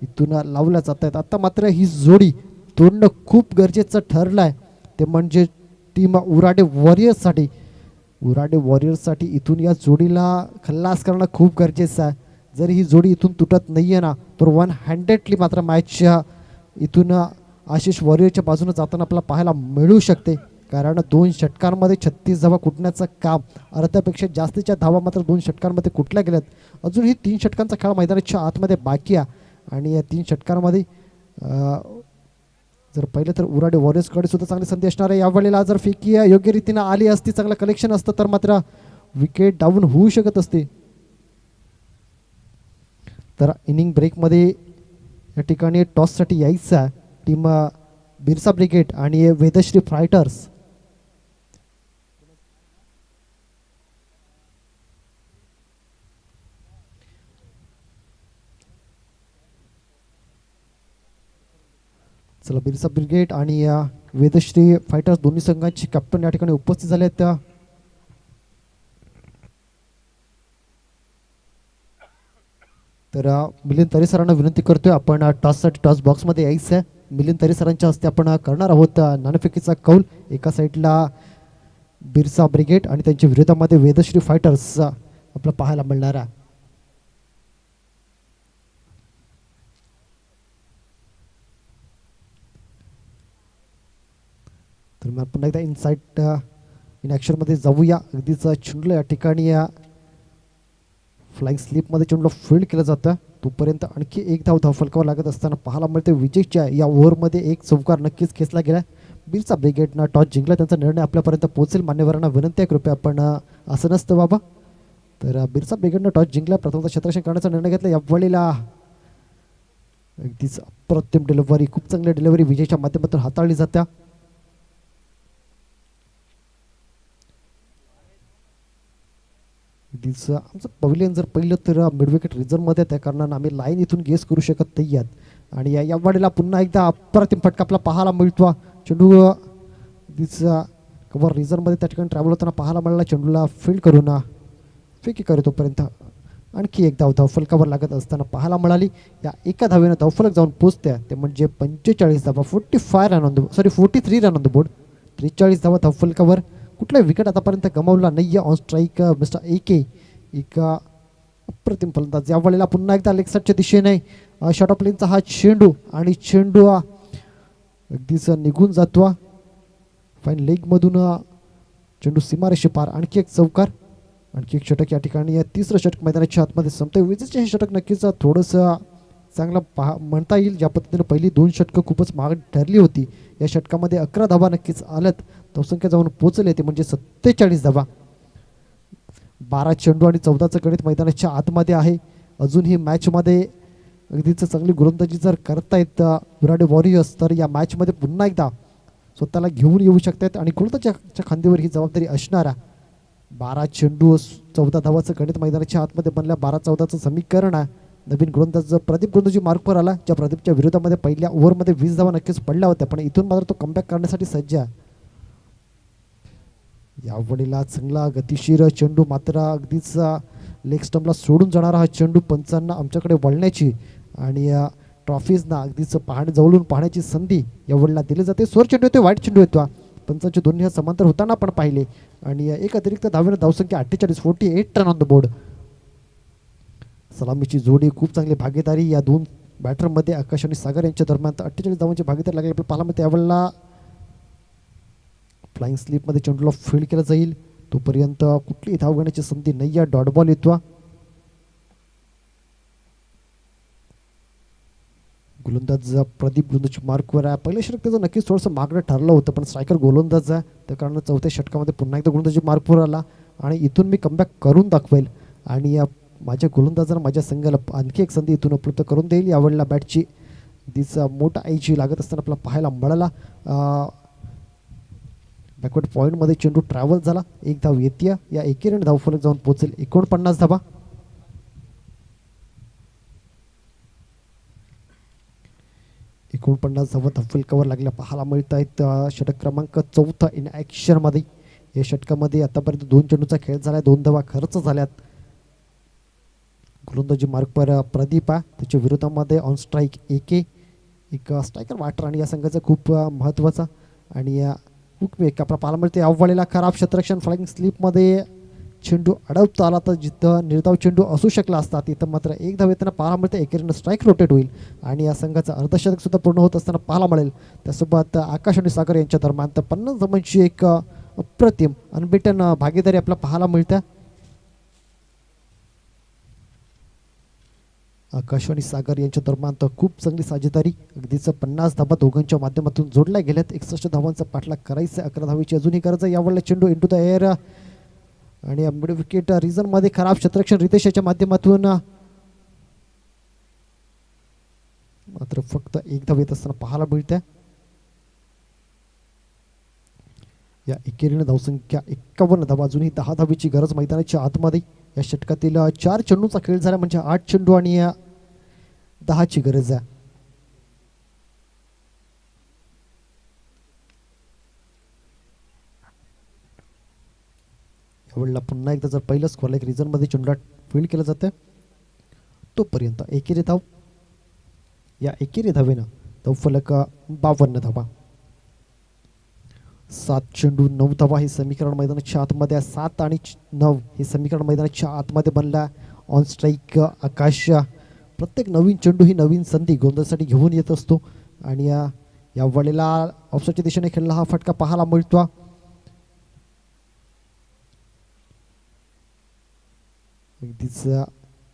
इथून लावल्या जात आहेत. आता मात्र ही जोडी तोडणं खूप गरजेचं ठरलं आहे, ते म्हणजे टीम उराडे वॉरियर्ससाठी इथून या जोडीला खल्लास करणं खूप गरजेचं आहे. जर ही जोडी इथून तुटत नाही आहे ना तर 100ली मात्र मॅचच्या इथून आशिष वॉरियरच्या बाजूने जाताना आपल्याला पाहायला मिळू शकते, कारण 2 षटकांमध्ये 36 धावा कुटण्याचं काम. अर्ध्यापेक्षा जास्तीच्या धावा मात्र 2 षटकांमध्ये कुठल्या गेल्यात. अजूनही 3 षटकांचा खेळ मैदानाच्या आतमध्ये बाकी आहे आणि या 3 षटकांमध्ये जर पाहिलं तर उराडे वॉरियर्सकडे सुद्धा चांगली संधी असणार आहे. यावेळेला जर फेकी योग्य रीतीनं आली असती, चांगलं कलेक्शन असतं तर मात्र विकेट डाऊन होऊ शकत असते. तर इनिंग ब्रेकमध्ये या ठिकाणी टॉससाठी यायचा टीम बिरसा ब्रिगेड आणि वेदश्री फायटर्स. चला, बिरसा ब्रिगेड आणि वेदश्री फायटर्स दोन्ही संघांचे कॅप्टन या ठिकाणी उपस्थित झाले आहेत. तर मिलिंद तरे सरांना विनंती करतोय आपण टॉससाठी टॉस बॉक्समध्ये यायचं आहे. मिलिंद तरे सरांच्या हस्ते आपण करणार आहोत नाणेफेकीचा कौल. एका साईडला बिरसा ब्रिगेड आणि त्यांच्या विरोधामध्ये वेदश्री फायटर्स आपल्याला पाहायला मिळणार आहे. तर मग पुन्हा एकदा इनसाइड इन ॲक्शनमध्ये जाऊया. अगदीच चेंडूला या ठिकाणी फ्लाइंग स्लिपमध्ये चेंडूला फील्ड केलं जातं. तोपर्यंत आणखी एक धाव फलकावर लागत असताना पाहायला मिळते. विजयच्या या ओव्हरमध्ये एक चौकार नक्कीच खेचला गेला. बिरसा ब्रिगेडनं टॉस जिंकला. त्यांचा निर्णय आपल्यापर्यंत पोहोचेल. मान्यवरांना विनंती आहे कृपया आपण असं नसतं बाबा. तर बिरसा ब्रिगेडनं टॉस जिंकला. प्रथमतः क्षेत्ररक्षण करण्याचा निर्णय घेतला. यावेळेला अगदीच अप्रतिम डिलिव्हरी, खूप चांगली डिलिव्हरी विजयच्या माध्यमातून हाताळली जात्या. अगदीच आमचं पवेलियन जर पाहिलं तर मिड विकेट रिझर्वमध्ये त्या कारणानं आम्ही लाईन इथून गेस करू शकत नाही आहेत. आणि या वाडीला पुन्हा एकदा अप्रतिम फटका आपला पाहायला मिळतो. चेंडू अगदीच कव्हर रिझर्वमध्ये त्या ठिकाणी ट्रॅव्हल होताना पाहायला मिळाला. चेंडूला फील्ड करून फेकी करे तोपर्यंत आणखी एक धावफलकावर लागत असताना पाहायला मिळाली. या एका धावेनं धावफलक जाऊन पोचत्या ते म्हणजे 45 धावा, 43 रन ऑन द बोर्ड. 43 धावा धावफलकावर. कुठलाही विकेट आतापर्यंत गमावला नाही आहे. ऑन स्ट्राईक मिस्टर AK एक अप्रतिम फलंदाज. यावेळेला पुन्हा एकदा लेग साईडच्या दिशेने शॉट ऑफ लेनचा हा चेंडू आणि चेंडू अगदीच निघून जातो. फाईन लेगमधून चेंडू सीमारेषे पार. आणखी एक चौकार, आणखी एक षटक या ठिकाणी. तिसरं षटक मैदानाच्या आतमध्ये संपते. विजेचे हे षटक नक्कीच थोडंसं चांगलं म्हणता येईल. ज्या पद्धतीने पहिली 2 षटकं खूपच महाग ठरली होती, या षटकामध्ये 11 धावा नक्कीच आल्यात. धावसंख्या जाऊन पोहोचले ते म्हणजे 47 धावा. 12 चेंडू आणि 14चं गणित मैदानाच्या आतमध्ये आहे. अजून ही मॅचमध्ये अगदीच चांगली गोलंदाजी जर करतायत विराट वॉरियर्स तर या मॅचमध्ये पुन्हा एकदा स्वतःला घेऊन येऊ शकतात. आणि गोलंदाजाच्या खांदीवर ही जबाबदारी असणारा. 12 चेंडू 14 धावाचं गणित मैदानाच्या आतमध्ये बनल्या. 12-14चं समीकरण आहे. नवीन गोलंदाज प्रदीप गोलंदाजी मार्कवर आला, ज्या प्रदीपच्या विरोधामध्ये पहिल्या ओव्हरमध्ये 20 धावा नक्कीच पडल्या होत्या, पण इथून मात्र तो कमबॅक करण्यासाठी सज्ज आहे. यावेळेला चांगला गतिशीर चेंडू, मात्र अगदीच लेग स्टंपला सोडून जाणारा हा चेंडू पंचांना आमच्याकडे वळण्याची आणि ट्रॉफीजना अगदीच जवळून पाहण्याची संधी यावेळेला दिली जाते. स्वर चेंडू येतो, वाईट चेंडू येतो. पंचांचे दोन्ही समांतर होताना आपण पाहिले. आणि एक अतिरिक्त धावेनं धावसंख्या 48 रन ऑन द बोर्ड. सलामीची जोडी, खूप चांगली भागीदारी या दोन बॅटरमध्ये आकाश आणि सागर यांच्या दरम्यान. 48 धावांची भागीदारी लागली आपल्याला पाहायला मिळते. यावेळेला फ्लाइंग स्लिपमध्ये चेंडूला फील्ड केलं जाईल. तोपर्यंत कुठलीही धाव घेण्याची संधी नाही आहे. डॉट बॉल येतो. गोलंदाज प्रदीप गोलंदाज मार्कवर आहे. पहिल्या षटक त्याचं नक्कीच थोडंसं मागणं ठरलं होतं, पण स्ट्रायकर गोलंदाज आहे, त्या कारण चौथ्या षटकामध्ये पुन्हा एकदा गोलंदाजी मार्कवर आला आणि इथून मी कमबॅक करून दाखवेल आणि माझ्या गोलंदाजांना माझ्या संघाला आणखी एक संधी इथून उपलब्ध करून देईल. यावेळेला बॅटची दिसा मोठा आईची लागत असताना आपल्याला पाहायला मिळाला. बॅकवर्ड पॉईंटमध्ये चेंडू ट्रॅव्हल झाला. एक धाव येते. या एकेरीने धावफलक जाऊन पोहोचेल 49 धावा. धावा धावफलकावर लागल्या पाहायला मिळत आहेत. षटक क्रमांक 4 इन ॲक्शनमध्ये. या षटकामध्ये आतापर्यंत 2 चेंडूचा खेळ झाला, 2 धावा खर्च झाल्यात. गोलंदाजी मार्कवर प्रदीप आहे, त्याच्या विरोधामध्ये ऑन स्ट्राईक AK एक स्ट्रायकर वाटर आणि या संघाचा खूप महत्त्वाचा. आणि हुकमी एक आपला पाहायला मिळते. अव्वळीला खराब क्षेत्ररक्षण. फ्लाइंग स्लिपमध्ये चेंडू अडवता आला तर जिथं निर्धाव चेंडू असू शकला असता तिथं मात्र एक धाव येताना पाहायला मिळते. एकेरीनं स्ट्राईक रोटेट होईल आणि या संघाचं अर्धशतक सुद्धा पूर्ण होत असताना पाहायला मिळेल. त्यासोबत आकाश आणि सागर यांच्या दरम्यान तर 50 धावांची एक अप्रतिम अनबिटन भागीदारी आपल्याला पाहायला मिळते. आकाश आणि सागर यांच्या दरम्यान तर खूप चांगली साझेदारी. अगदीच 50 धावा दोघांच्या माध्यमातून जोडल्या गेल्यात. 61 धावांचा पाठलाग करायचा. 11 धावेची अजूनही गरज आहे. यावेळेला चेंडू इंटू द एअर आणि मिड विकेट रिझनमध्ये खराब क्षेत्ररक्षण रितेश याच्या माध्यमातून मात्र फक्त एक धाव येत असताना पाहायला मिळते. या एकेरीनं धावसंख्या 51 धावा. अजूनही 10 धावेची गरज मैदानाच्या आतमध्ये. या षटकातील 4 चेंडूचा खेळ झाला म्हणजे 8 चेंडू आणि 10ची गरज आहे. यावेळेला पुन्हा एकदा जर पहिलं स्कोअर लाईक रिझनमध्ये चेंडूला फील्ड केलं जातं तोपर्यंत एकेरी धाव. या एकेरी धावेनं धावफलक 52 धावा. 7 चेंडू 9 धावा हे समीकरण मैदानाच्या आतमध्ये. 7 आणि 9 हे समीकरण मैदानाच्या आतमध्ये बनला. ऑन स्ट्राईक आकाश. प्रत्येक नवीन चेंडू ही नवीन संधी गोंधळासाठी घेऊन येत असतो आणि या वेळेला ऑफसाईडच्या दिशेने खेळला हा फटका पाहायला मिळतो. अगदीच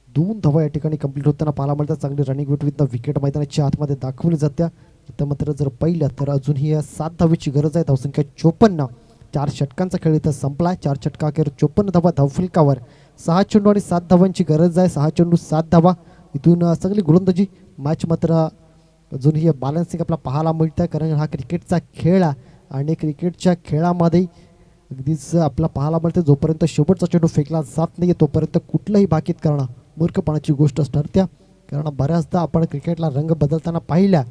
2 धावा या ठिकाणी कंप्लीट होताना पाहायला मिळतात. चांगली रनिंग विथ विकेट मैदानाच्या आतमध्ये दाखवली जाते. इथं मात्र जर पाहिलं तर अजूनही 7 धावेची गरज आहे. धावसंख्या 54. 4 षटकांचा खेळ इथं संपला. 4 षटका अखेर 54 धावा धावफलकावर. 6 चेंडू आणि 7 धावांची गरज आहे. 6 चेंडू 7 धावा. इथून सगळी गोलंदाजी मॅच मात्र अजूनही बॅलन्सिंग आपला पाहायला मिळतं, कारण हा क्रिकेटचा खेळ आहे आणि क्रिकेटच्या खेळामध्ये अगदीच आपला पाहायला मिळतं जोपर्यंत शेवटचा चेंडू फेकला जात नाही तोपर्यंत कुठलंही बाकीत करणं मूर्खपणाची गोष्ट ठरते. कारण बऱ्याचदा आपण क्रिकेटला रंग बदलताना पाहिल्या.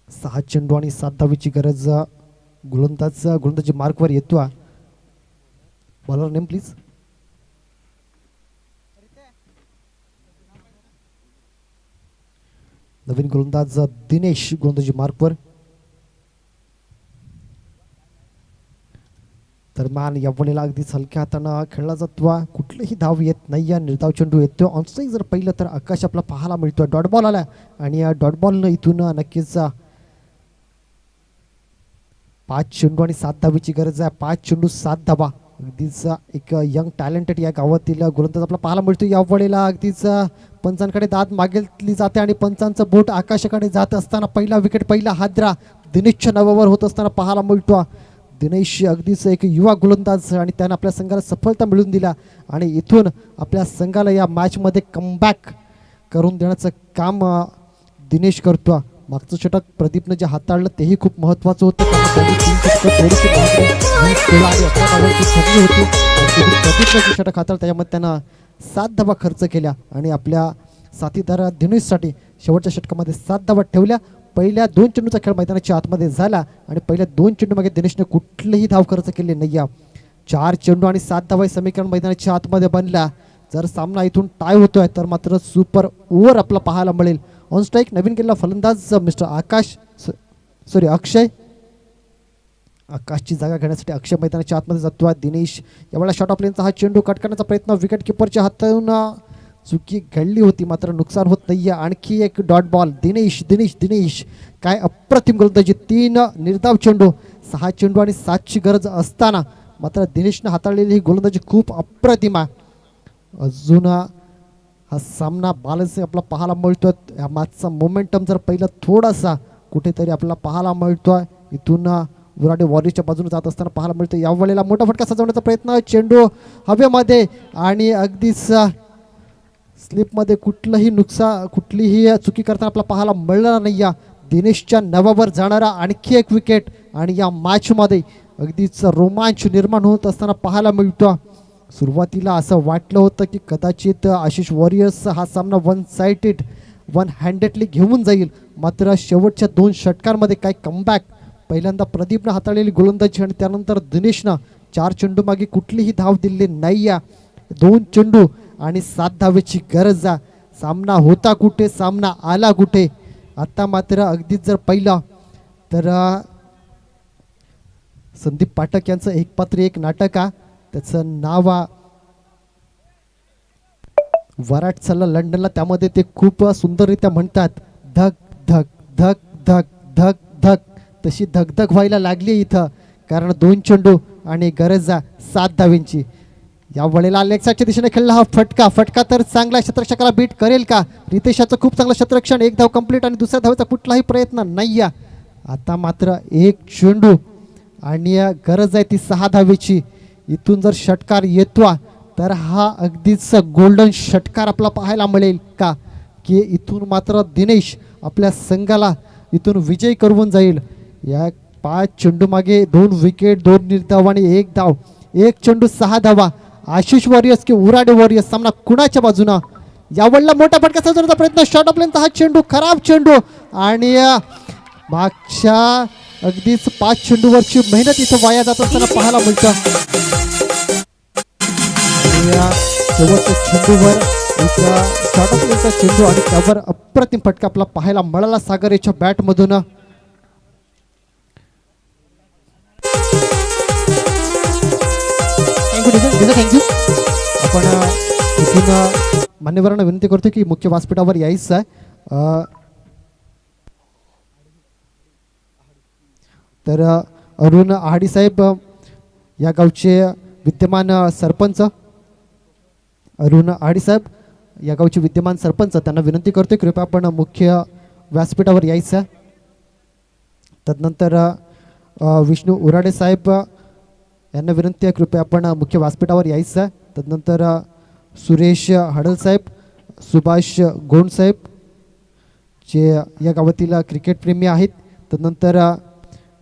सहा चेंडू आणि 7 धावेची गरज गोलंदाजी मार्कवर येतो. Bowler name please. नवीन गोलंदाज दिनेश गोलंदाजी मार्कवर. दरम्यान या वेळेला अगदीच हलक्या हातानं खेळला जातो. कुठलीही धाव येत नाही. या निर्धाव चेंडू येतो. ऑनस्ट्राईक जर पाहिलं तर आकाश आपला पाहायला मिळतो. डॉट बॉल आला आणि या डॉट बॉलनं इथून नक्कीच 5 चेंडू आणि 7 धावेची गरज आहे. 5 चेंडू 7 धावा. अगदीच एक यंग टॅलेंटेड या गावातील गोलंदाज आपला पाहायला मिळतो. या वेळेला अगदीच पंचांकडे दाद मागितली जाते आणि पंचांचं बोट आकाशाकडे जात असताना पहिला विकेट, पहिला हादरा दिनेशच्या नावावर होत असताना पाहायला मिळतो. दिनेश अगदीच एक युवा गोलंदाज आणि त्यानं आपल्या संघाला सफलता मिळवून दिला आणि इथून आपल्या संघाला या मॅचमध्ये कमबॅक करून देण्याचं काम दिनेश करतो. मागचं षटक प्रदीपनं जे हाताळलं तेही खूप महत्त्वाचं होतं, कारण त्यांनी 3 षटकं थोडीशी प्रदीपनं जे षटक हाताळलं त्याच्यामध्ये त्यानं 7 धावा खर्च केल्या आणि आपल्या साथीदार दिनेशसाठी शेवटच्या षटकामध्ये 7 धावा ठेवल्या. पहिल्या 2 चेंडूचा खेळ मैदानाच्या आतमध्ये झाला आणि पहिल्या 2 चेंडूमागे दिनेशने कुठलेही धाव खर्च केले नाही. 4 चेंडू आणि 7 धावा समीकरण मैदानाच्या आतमध्ये बनला. जर सामना इथून टाय होतोय तर मात्र सुपर ओव्हर आपला पाहायला मिळेल. ऑन स्ट्राईक नवीन केलेला फलंदाज मिस्टर अक्षय. आकाशची जागा घेण्यासाठी अक्षय मैदानाच्या आतमध्ये जातो. दिनेश यावेळेला शॉर्ट ऑफ लेनचा हा चेंडू कट करण्याचा प्रयत्न विकेट किपरच्या हातातून चुकी घडली होती, मात्र नुकसान होत नाहीये. आणखी एक डॉट बॉल. दिनेश काय अप्रतिम गोलंदाजी. 3 निर्धाव चेंडू. 6 चेंडू आणि 7ची गरज असताना मात्र दिनेशने हाताळलेली ही गोलंदाजी खूप अप्रतिम आहे. अजून हा सामना बॅलन्सिंग आपला पाहायला मिळतोय. या मॅचचा मोमेंटम जर पहिला थोडासा कुठेतरी आपल्याला पाहायला मिळतोय. इथून विराट वॉरियर्सच्या बाजूने जात असताना पाहायला मिळतं. या वेळेला मोठा फटका सजवण्याचा प्रयत्न. चेंडू हवेमध्ये आणि अगदीच स्लिपमध्ये कुठलीही चुकी करताना आपला पाहायला मिळणार नाही. या दिनेशच्या नावावर जाणारा आणखी एक विकेट आणि या मॅचमध्ये अगदीच रोमांच निर्माण होत असताना पाहायला मिळतो. सुरुवातीला असं वाटलं होतं की कदाचित आशिष वॉरियर्स हा सामना वन हँडेडली घेऊन जाईल, मात्र शेवटच्या 2 षटकांमध्ये काय कमबॅक. पहिल्यांदा प्रदीपनं हाताळलेली गोलंदाजी आणि त्यानंतर दिनेशनं 4 चेंडू मागे कुठलीही धाव दिली नाही. 2 चेंडू आणि 7 धावेची गरज. सामना होता कुठे, सामना आला कुठे. आता मात्र अगदीच जर पाहिलं तर संदीप पाठक यांचं 1 पात्री 1 नाटक आहे. त्याचं नाव वराट चालला लंडनला. त्यामध्ये ते खूप सुंदररित्या म्हणतात धक धक धक धक धक धक. तशी धगधग व्हायला लागली इथं, कारण 2 चेंडू आणि गरज 7 धावेंची. या वेळेला लेगसाईडच्या दिशेने खेळला हा फटका तर चांगला शतरक्षकाला बीट करेल का. रितेशाचं खूप चांगलं शतरक्षण. 1 धाव कंप्लीट आणि दुसऱ्या धावेचा कुठलाही प्रयत्न नाही. आता मात्र 1 चेंडू आणि गरज आहे ती 6 धावेची. इथून जर षटकार येतो तर हा अगदीच गोल्डन षटकार आपला पाहायला मिळेल का, की इथून मात्र दिनेश आपल्या संघाला इथून विजय करवून जाईल. या 5 चेंडू मागे 2 विकेट, 2 निर्धाव आणि 1 धाव. 1 चेंडू 6 धावा. आशिष वॉरियर्स की उराडे वॉरियर्स, सामना कुणाच्या बाजूनं. यावेळेला मोठा फटका सजवण्याचा प्रयत्न. शॉर्ट ऑफ लेनचा हा चेंडू, खराब चेंडू आणि मागच्या अगदीच 5 चेंडूवरची मेहनत इथं वाया जात असताना पाहायला मिळतं. शेवटच्या चेंडूवर शॉर्ट ऑफ लेनचा चेंडू आणि त्यावर अप्रतिम फटका आपला पाहायला मिळाला सागर याच्या बॅटमधून. थँक्यू. आपण इथून मान्यवरांना विनंती करतो की मुख्य व्यासपीठावर यायचं आहे. तर अरुण आहाडी साहेब या गावचे विद्यमान सरपंच, अरुण आहाडी साहेब या गावचे विद्यमान सरपंच, त्यांना विनंती करतो कृपया आपण मुख्य व्यासपीठावर यायचं. तदनंतर विष्णू उराडे साहेब यांना विनंती आहे कृपया आपण मुख्य व्यासपीठावर यायचं. तदनंतर सुरेश हडल साहेब, सुभाष गोंड साहेब जे या गावातील क्रिकेट प्रेमी आहेत. तदनंतर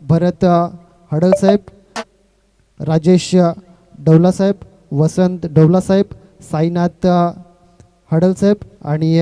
भरत हडल साहेब, राजेश डवला साहेब, वसंत डवला साहेब, साईनाथ हडल साहेब आणि